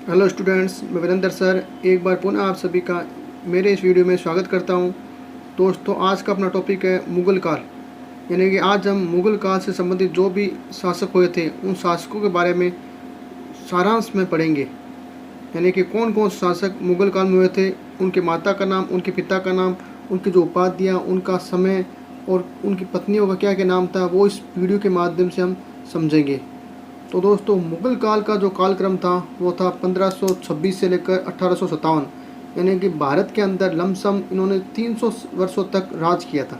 Hello students, मैं Virendra sir एक बार पुनः आप सभी का मेरे इस वीडियो में स्वागत करता हूं। दोस्तों, आज का अपना टॉपिक है मुग़ल काल। यानी कि आज हम मुग़ल काल से संबंधित जो भी शासक हुए थे उन शासकों के बारे में सारांश में पढ़ेंगे। यानी कि कौन कौन शासक मुग़ल काल में हुए थे, उनके माता का नाम, उनके पिता का नाम, उनकी जो उपाधियाँ, उनका समय और उनकी पत्नियों का क्या क्या नाम था, वो इस वीडियो के माध्यम से हम समझेंगे। तो दोस्तों, मुग़ल काल का जो कालक्रम था वो था 1526 से लेकर 1857। यानी कि भारत के अंदर लमसम इन्होंने 300 वर्षों तक राज किया था।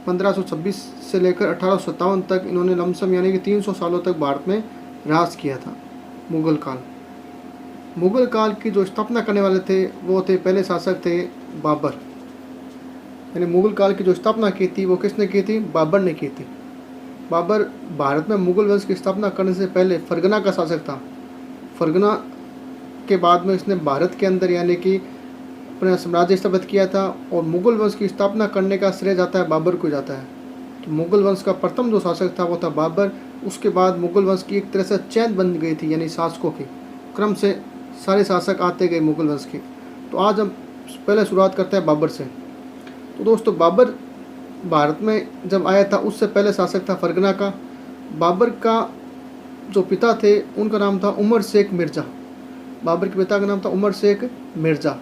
1526 से लेकर 1857 तक इन्होंने लमसम यानी कि 300 सालों तक भारत में राज किया था। मुग़ल काल की जो स्थापना करने वाले थे वो थे, पहले शासक थे बाबर। यानी मुग़ल काल की जो स्थापना की थी वो किसने की थी? बाबर ने की थी। बाबर भारत में मुग़ल वंश की स्थापना करने से पहले फरगना का शासक था। फरगना के बाद में इसने भारत के अंदर यानी कि अपना साम्राज्य स्थापित किया था और मुग़ल वंश की स्थापना करने का श्रेय जाता है बाबर को जाता है। तो मुग़ल वंश का प्रथम जो शासक था वो था बाबर। उसके बाद मुग़ल वंश की एक तरह से चैन बन गई थी, यानी शासकों की क्रम से सारे शासक आते गए मुग़ल वंश के। तो आज हम पहले शुरुआत करते हैं बाबर से। तो दोस्तों, बाबर भारत में जब आया था उससे पहले शासक था फरगना का। बाबर का जो पिता थे उनका नाम था उमर शेख मिर्ज़ा। बाबर के पिता का नाम था उमर शेख मिर्ज़ा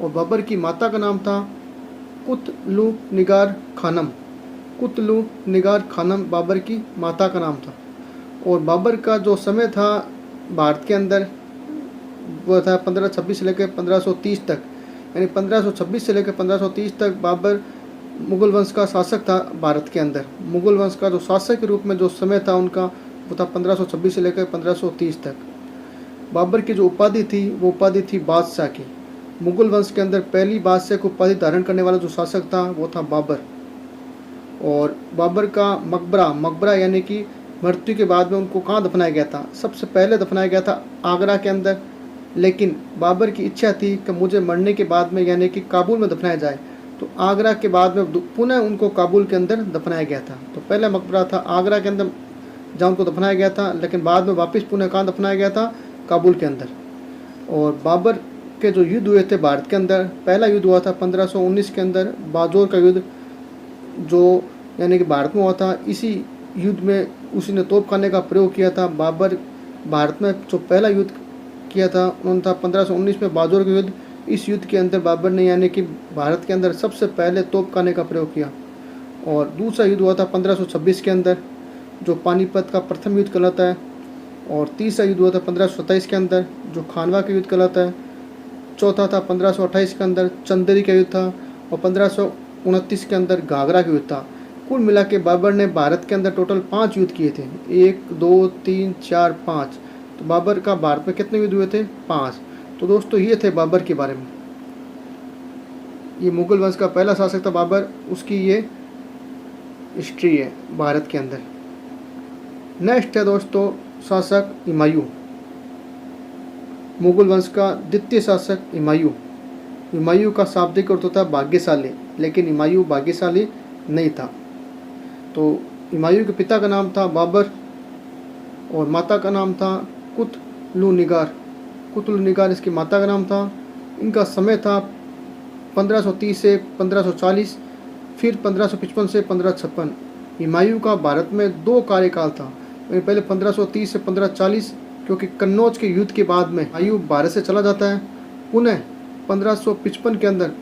और बाबर की माता का नाम था कुतलू निगार खानम। कुतलू निगार खानम बाबर की माता का नाम था। और बाबर का जो समय था भारत के अंदर वो था 1526 से लेकर 1530 तक। यानी 1526 से लेकर 1530 तक बाबर मुग़ल वंश का शासक था भारत के अंदर। मुग़ल वंश का जो शासक के रूप में जो समय था उनका वो था 1526 से लेकर 1530 तक। बाबर की जो उपाधि थी वो उपाधि थी बादशाह की। मुग़ल वंश के अंदर पहली बादशाह को उपाधि धारण करने वाला जो शासक था वो था बाबर। और बाबर का मकबरा यानी कि मृत्यु के बाद में उनको कहाँ दफनाया गया था? सबसे पहले दफनाया गया था आगरा के अंदर। लेकिन बाबर की इच्छा थी कि मुझे मरने के बाद में यानी कि काबुल में दफनाया जाए, तो आगरा के बाद में पुनः उनको काबुल के अंदर दफनाया गया था। तो पहला मकबरा था आगरा के अंदर जहाँ उनको दफनाया गया था, लेकिन बाद में वापस पुनः कहाँ दफनाया गया था? काबुल के अंदर। और बाबर के जो युद्ध हुए थे भारत के अंदर, पहला युद्ध हुआ था 1519 के अंदर, बाजोर का युद्ध, जो यानी कि भारत में हुआ था। इसी युद्ध में उसी ने तोपखाने का प्रयोग किया था। बाबर भारत में जो पहला युद्ध किया था उन्होंने था 1519 में बाजोर का युद्ध। इस युद्ध के अंदर बाबर ने यानी कि भारत के अंदर सबसे पहले तोपखाने का प्रयोग किया। और दूसरा युद्ध हुआ था 1526 के अंदर, जो पानीपत का प्रथम युद्ध कहलाता है। और तीसरा युद्ध हुआ था 1527 के अंदर, जो खानवा का युद्ध कहलाता है। चौथा था 1528 के अंदर चंदेरी का युद्ध था। और 1529 के अंदर घाघरा का युद्ध था। कुल मिला के बाबर ने भारत के अंदर टोटल 5 युद्ध किए थे। 1 2 3 4 5। तो बाबर का भारत में कितने युद्ध हुए थे? 5। तो दोस्तों, ये थे बाबर के बारे में। ये मुग़ल वंश का पहला शासक था बाबर, उसकी ये हिस्ट्री है भारत के अंदर। नेक्स्ट है दोस्तों शासक हुमायूं। मुग़ल वंश का द्वितीय शासक हुमायूं का शाब्दिक अर्थ होता है भाग्यशाली, लेकिन हुमायूं भाग्यशाली नहीं था। तो हुमायूं के पिता का नाम था बाबर और माता का नाम था कुतलू निगार इसकी माता का नाम था। इनका समय था 1530 से 1540, फिर 1555 से 1556। हुमायूं का भारत में 2 कार्यकाल था। पहले 1530 से 1540, क्योंकि कन्नौज के युद्ध के बाद में हुमायूं भारत से चला जाता है। पुनः 1555 के अंदर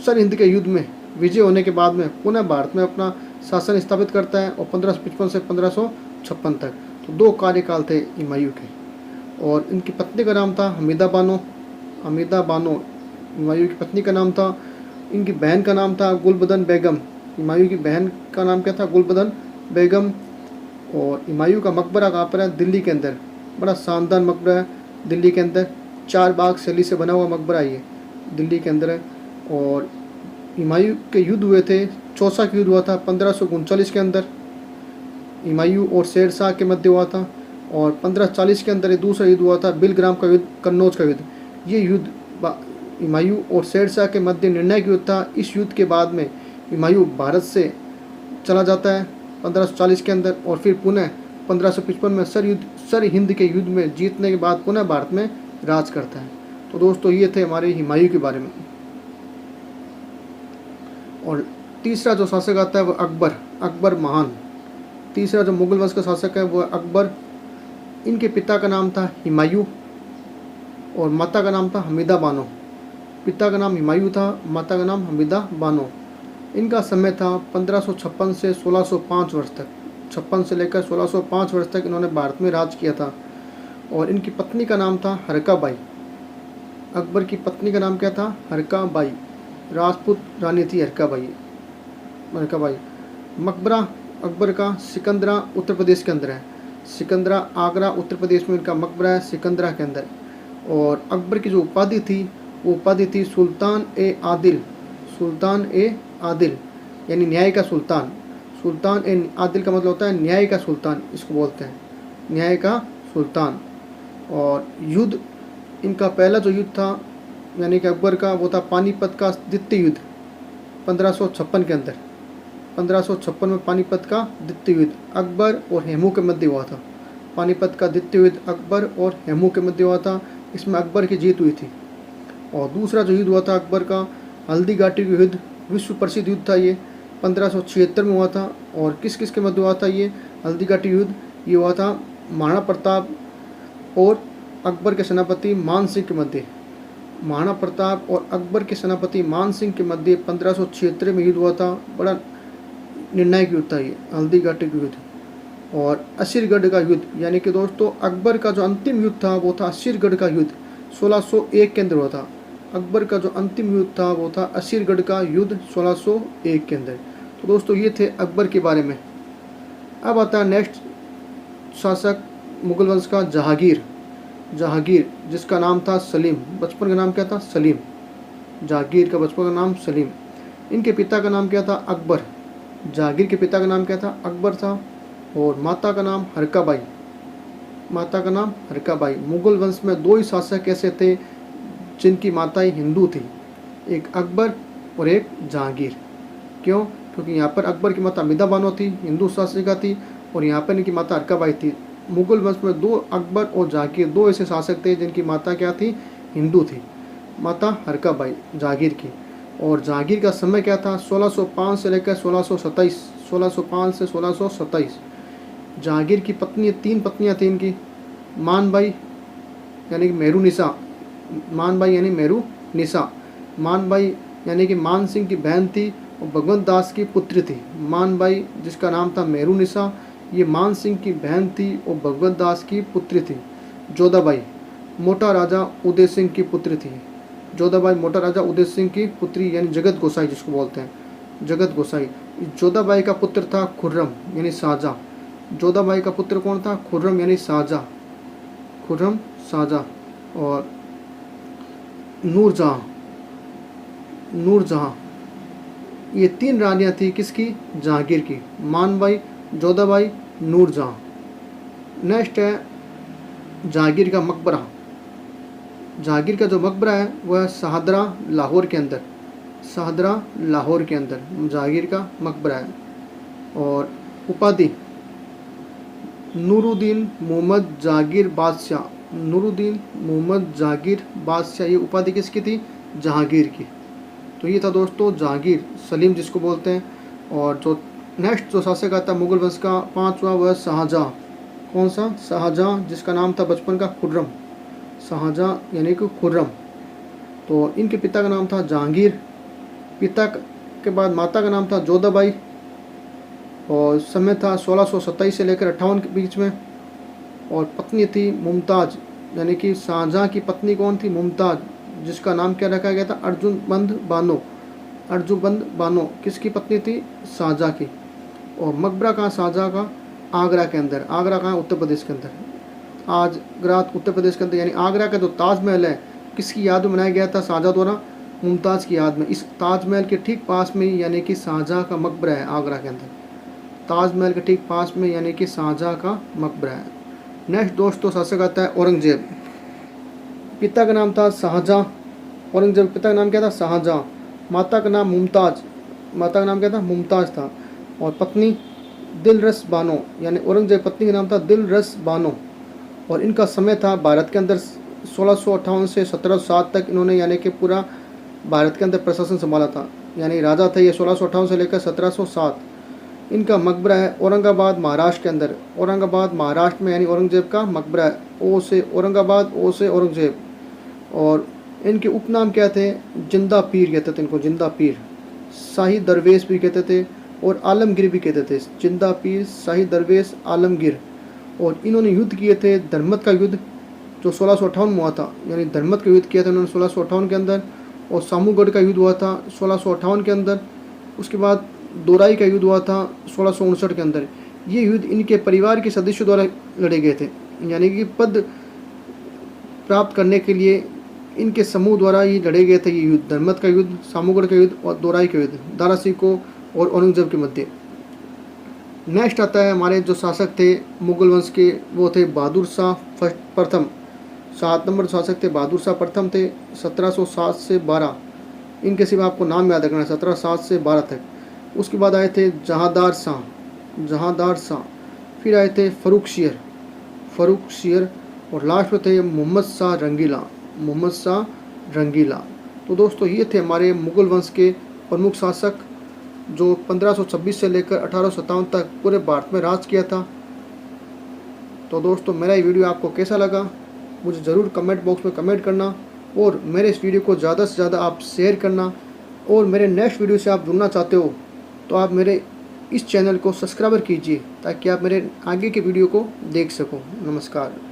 सरहिंद के युद्ध में विजय होने के बाद में पुनः भारत में अपना शासन स्थापित करता है और 1555 से 1556 तक। तो 2 कार्यकाल थे हुमायूं के। और इनकी पत्नी का नाम था हमीदा बानो। हुमायूं की पत्नी का नाम था। इनकी बहन का नाम था गुलबदन बेगम। हुमायूं की बहन का नाम क्या था? गुलबदन बेगम। और हुमायूं का मकबरा कहाँ पर है? दिल्ली के अंदर। बड़ा शानदार मकबरा है दिल्ली के अंदर। 4 बाग शैली से बना हुआ मकबरा ये दिल्ली के अंदर है। और हुमायूं के युद्ध हुए थे। चौसा का युद्ध हुआ था 1539 के अंदर, हुमायूं और शेर शाह के मध्य हुआ था। और 1540 के अंदर दूसरा युद्ध हुआ था बिलग्राम का युद्ध, कन्नौज का युद्ध। ये युद्ध हुमायूं और शेर शाह के मध्य निर्णायक युद्ध था। इस युद्ध के बाद में हुमायूं भारत से चला जाता है 1540 के अंदर और फिर पुनः 1555 में सर हिंद के युद्ध में जीतने के बाद पुनः भारत में राज करता है। तो दोस्तों ये थे हमारे हुमायूं के बारे में। और तीसरा जो शासक आता है वो अकबर महान। तीसरा जो मुगल वंश का शासक है वो अकबर। इनके पिता का नाम था हुमायूं और माता का नाम था हमीदा बानो। पिता का नाम हुमायूं था, माता का नाम हमीदा बानो। इनका समय था 1556 से 1605 वर्ष तक। 56 से लेकर 1605 वर्ष तक इन्होंने भारत में राज किया था। और इनकी पत्नी का नाम था हरका बाई। अकबर की पत्नी का नाम क्या था? हरका बाई। राजपूत रानी थी हरका बाई। मकबरा अकबर का सिकंदरा उत्तर प्रदेश के अंदर है। सिकंदरा आगरा उत्तर प्रदेश में इनका मकबरा है, सिकंदरा के अंदर। और अकबर की जो उपाधि थी वो उपाधि थी सुल्तान ए आदिल, यानी न्याय का सुल्तान। सुल्तान ए आदिल का मतलब होता है न्याय का सुल्तान, इसको बोलते हैं न्याय का सुल्तान। और युद्ध, इनका पहला जो युद्ध था यानी कि अकबर का, वो था पानीपत का द्वितीय युद्ध 1556 के अंदर। 1556 में पानीपत का द्वितीय युद्ध अकबर और हेमू के मध्य हुआ था। पानीपत का द्वितीय युद्ध अकबर और हेमू के मध्य हुआ था। इसमें अकबर की जीत हुई थी। और दूसरा जो युद्ध हुआ था अकबर का, हल्दी घाटी का युद्ध, विश्व प्रसिद्ध युद्ध था ये, 1576 में हुआ था। और किस किस के मध्य हुआ था ये हल्दी घाटी युद्ध? ये हुआ था महाराणा प्रताप और अकबर के सेनापति मान सिंह के मध्य। महाराणा प्रताप और अकबर के सेनापति मान सिंह के मध्य 1576 में युद्ध हुआ था। बड़ा निर्णायक युद्ध था ये हल्दी घाटी का युद्ध। और असीरगढ़ का युद्ध, यानी कि दोस्तों अकबर का जो अंतिम युद्ध था वो था असीरगढ़ का युद्ध, 1601 के अंदर हुआ था। अकबर का जो अंतिम युद्ध था वो था असीरगढ़ का युद्ध 1601 के अंदर। तो दोस्तों ये थे अकबर के बारे में। अब आता है नेक्स्ट शासक मुगल वंश का जहांगीर। जिसका नाम था सलीम। बचपन का नाम क्या था? सलीम। जहांगीर का बचपन का नाम सलीम। इनके पिता का नाम क्या था? अकबर। जहांगीर के पिता का नाम क्या था? अकबर था। और माता का नाम हरका बाई। मुगल वंश में दो ही शासक ऐसे थे जिनकी माताएं हिंदू थी, एक अकबर और एक जहांगीर। क्यों? क्योंकि यहाँ पर अकबर की माता हमीदा बानो थी, हिंदू शासिका थी, और यहाँ पर इनकी माता हरका बाई थी। मुगल वंश में दो, अकबर और जहांगीर, दो ऐसे शासक थे जिनकी माता क्या थी? हिंदू थी। माता हरका बाई जहांगीर की। और जहांगीर का समय क्या था? 1605 से लेकर 1627। 1605 से 1627। जहांगीर की पत्नी, 3 पत्नियां थी इनकी। मानबाई यानी कि मेहरुनिसा। मानबाई यानी कि मान सिंह की बहन थी और भगवंत दास की पुत्री थी। मानबाई जिसका नाम था मेहरुनिसा, ये मान सिंह की बहन थी और भगवंत दास की पुत्री थी। जोधाबाई मोटा राजा उदय सिंह की पुत्री थी। जोधाबाई मोटा राजा उदय सिंह की पुत्री, यानी जगत गोसाई जिसको बोलते हैं, जगत गोसाई। जोधाबाई का पुत्र था खुर्रम यानी शाहजहाँ। जोधाबाई का पुत्र कौन था? खुर्रम यानी शाहजहाँ। और नूरजहाँ, ये 3 रानियां थी किसकी? जहांगीर की। मानबाई, जोधाबाई, नूरजहाँ। नेक्स्ट है जहांगीर का मकबरा। जहांगीर का जो मकबरा है वह शाहदरा लाहौर के अंदर जहांगीर का मकबरा है। और उपाधि नूरुद्दीन मोहम्मद जहांगीर बादशाह, ये उपाधि किसकी थी? जहांगीर की। तो ये था दोस्तों जहांगीर, सलीम जिसको बोलते हैं। और जो नेक्स्ट जो शासक आता है मुगल वंश का 5वां, वह शाहजहाँ। कौन सा? शाहजहाँ, जिसका नाम था बचपन का खुर्रम। शाहजहाँ यानी कि खुर्रम। तो इनके पिता का नाम था जहांगीर। पिता के बाद माता का नाम था जोधाबाई। और समय था 1627 से लेकर 58 के बीच में। और पत्नी थी मुमताज़, यानी कि शाहजहाँ की पत्नी कौन थी? मुमताज़, जिसका नाम क्या रखा गया था? अर्जुनबंद बानो। किसकी पत्नी थी? शाहजहाँ की। और मकबरा कहाँ? शाहजहाँ का आगरा के अंदर। आगरा कहाँ? उत्तर प्रदेश के अंदर। आगरा उत्तर प्रदेश के अंदर, यानी आगरा का जो ताजमहल है किसकी याद में बनाया गया था? शाहजहाँ द्वारा, मुमताज़ की याद में। इस ताजमहल के ठीक पास में ही यानी कि शाहजहाँ का मकबरा है आगरा के अंदर। ताजमहल के ठीक पास में यानी कि शाहजहाँ का मकबरा है। नेक्स्ट दोस्तों शासक आता है औरंगजेब। पिता का नाम था शाहजहाँ। औरंगजेब पिता का नाम क्या था? शाहजहाँ। माता का नाम मुमताज़। माता का नाम क्या था? मुमताज़ था। और पत्नी दिलरस बानो, यानी औरंगजेब पत्नी का नाम था दिलरस बानो, और इनका समय था भारत के अंदर 1658 से 1707 तक इन्होंने यानी कि पूरा भारत के अंदर प्रशासन संभाला था। यानी राजा थे ये 1658 से लेकर 1707। इनका मकबरा है औरंगाबाद महाराष्ट्र के अंदर, औरंगाबाद महाराष्ट्र में, यानी औरंगजेब का मकबरा है। ओ से औरंगाबाद, ओ से औरंगजेब। और इनके उपनाम क्या थे? जिंदा पीर कहते थे इनको, जिंदा पीर, शाही दरवेश भी कहते थे और आलमगीर भी कहते थे। जिंदा पीर, शाही दरवेश, आलमगीर। और इन्होंने युद्ध किए थे, धर्मत का युद्ध जो 1658 में हुआ था, यानी धर्मत का युद्ध किया था उन्होंने 1658 के अंदर, और सामूगढ़ का युद्ध हुआ था 1658 के अंदर। उसके बाद दोराई का युद्ध हुआ था 1659 के अंदर। ये युद्ध इनके परिवार के सदस्यों द्वारा लड़े गए थे, यानी कि पद प्राप्त करने के लिए इनके समूह द्वारा ये लड़े गए थे ये युद्ध, धर्मत का युद्ध, सामूगढ़ का युद्ध और दोराई का युद्ध, दारा सिकोह और औरंगजेब के मध्य। नेक्स्ट आता है हमारे जो शासक थे मुगल वंश के, वो थे बहादुर शाह प्रथम। 7 नंबर शासक थे बहादुर शाह प्रथम थे, 1707 से 12। इनके सिवा आपको नाम याद रखना है, 1707 से 12 तक। उसके बाद आए थे जहांदार शाह, जहांदार शाह। फिर आए थे फर्रुख शेर, फर्रुख शेर। और लास्ट में थे मोहम्मद शाह रंगीला, मोहम्मद शाह रंगीला। तो दोस्तों ये थे हमारे मुगल वंश के प्रमुख शासक जो 1526 से लेकर 1857 तक पूरे भारत में राज किया था। तो दोस्तों मेरा ये वीडियो आपको कैसा लगा मुझे ज़रूर कमेंट बॉक्स में कमेंट करना, और मेरे इस वीडियो को ज़्यादा से ज़्यादा आप शेयर करना। और मेरे नेक्स्ट वीडियो से आप जुड़ना चाहते हो तो आप मेरे इस चैनल को सब्सक्राइबर कीजिए ताकि आप मेरे आगे के वीडियो को देख सको। नमस्कार।